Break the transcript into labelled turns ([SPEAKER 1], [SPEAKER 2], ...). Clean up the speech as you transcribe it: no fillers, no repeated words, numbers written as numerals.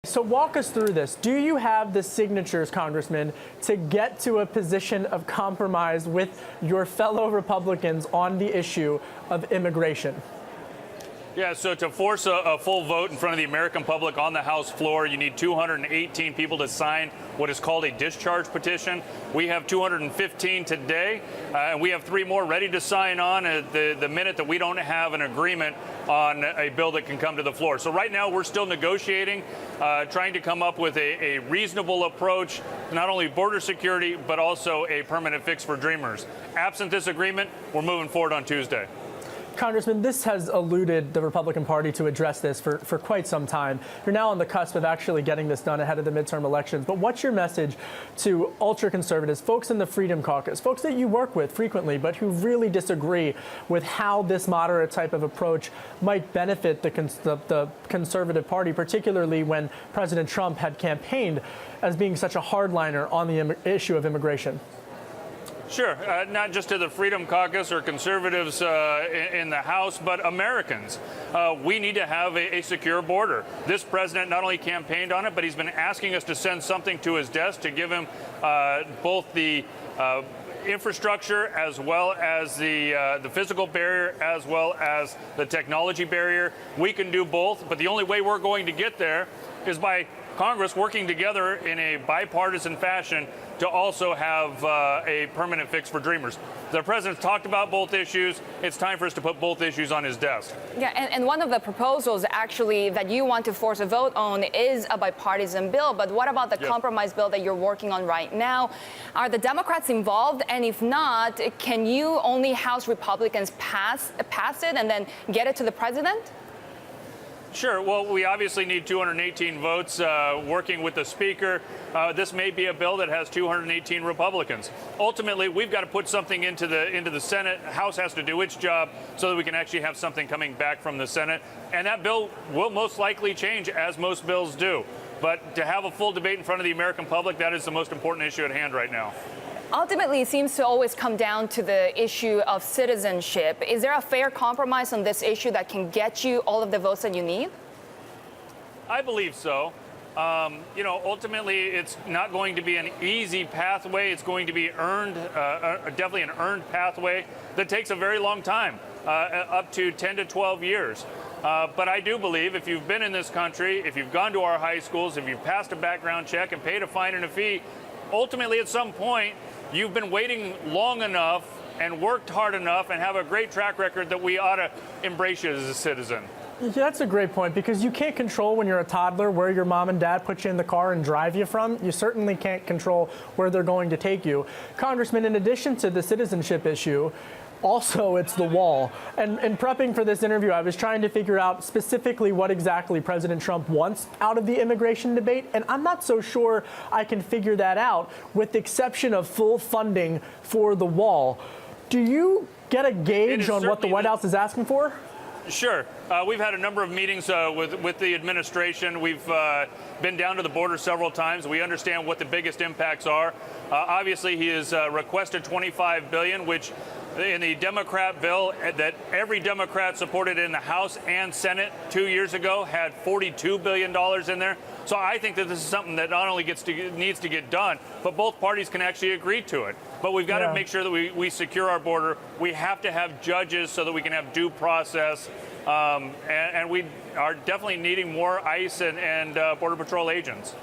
[SPEAKER 1] So walk us through this. Do you have the signatures, Congressman, to get to a position of compromise with your fellow Republicans on the issue of immigration?
[SPEAKER 2] Yeah, so to force a full vote in front of the American public on the House floor, you need 218 people to sign what is called a discharge petition. We have 215 today, and we have 3 more ready to sign on at the minute that we don't have an agreement on a bill that can come to the floor. So right now we're still negotiating, trying to come up with a reasonable approach, not only border security, but also a permanent fix for Dreamers. Absent this agreement, we're moving forward on Tuesday.
[SPEAKER 1] Congressman, this has eluded the Republican Party to address this for quite some time. You're now on the cusp of actually getting this done ahead of the midterm elections. But what's your message to ultra-conservatives, folks in the Freedom Caucus, folks that you work with frequently, but who really disagree with how this moderate type of approach might benefit the conservative party, particularly when President Trump had campaigned as being such a hardliner on the issue of immigration?
[SPEAKER 2] Sure, not just to the Freedom Caucus or conservatives in the House, but Americans. We need to have a secure border. This president not only campaigned on it, but he's been asking us to send something to his desk to give him both the infrastructure as well as the physical barrier as well as the technology barrier. We can do both, but the only way we're going to get there is by Congress working together in a bipartisan fashion to also have a permanent fix for Dreamers. The president talked about both issues. It's time for us to put both issues on his desk.
[SPEAKER 3] Yeah, and one of the proposals actually that you want to force a vote on is a bipartisan bill. But what about the compromise bill that you're working on right now? Are the Democrats involved? And if not, can you only House Republicans pass it and then get it to the president?
[SPEAKER 2] Sure. Well, we obviously need 218 votes working with the Speaker. This may be a bill that has 218 Republicans. Ultimately, we've got to put something into the Senate. The House has to do its job so that we can actually have something coming back from the Senate. And that bill will most likely change, as most bills do. But to have a full debate in front of the American public, that is the most important issue at hand right now.
[SPEAKER 3] Ultimately, it seems to always come down to the issue of citizenship. Is there a fair compromise on this issue that can get you all of the votes that you need?
[SPEAKER 2] I believe so. Ultimately, it's not going to be an easy pathway. It's going to be earned, definitely an earned pathway that takes a very long time, up to 10 to 12 years. But I do believe if you've been in this country, if you've gone to our high schools, if you've passed a background check and paid a fine and a fee, ultimately at some point, you've been waiting long enough and worked hard enough and have a great track record that we ought to embrace you as a citizen.
[SPEAKER 1] Yeah, that's a great point, because you can't control when you're a toddler where your mom and dad put you in the car and drive you from. You certainly can't control where they're going to take you. Congressman, in addition to the citizenship issue, also, it's the wall. And in prepping for this interview, I was trying to figure out specifically what exactly President Trump wants out of the immigration debate, and I'm not so sure I can figure that out, with the exception of full funding for the wall. Do you get a gauge on what the White House is asking for?
[SPEAKER 2] Sure. We've had a number of meetings with the administration. We've been down to the border several times. We understand what the biggest impacts are. Obviously, he has requested $25 billion, which in the Democrat bill that every Democrat supported in the House and Senate 2 years ago had $42 billion in there. So I think that this is something that not only needs to get done, but both parties can actually agree to it. But we've got to make sure that we secure our border. We have to have judges so that we can have due process. And we are definitely needing more ICE and Border Patrol agents.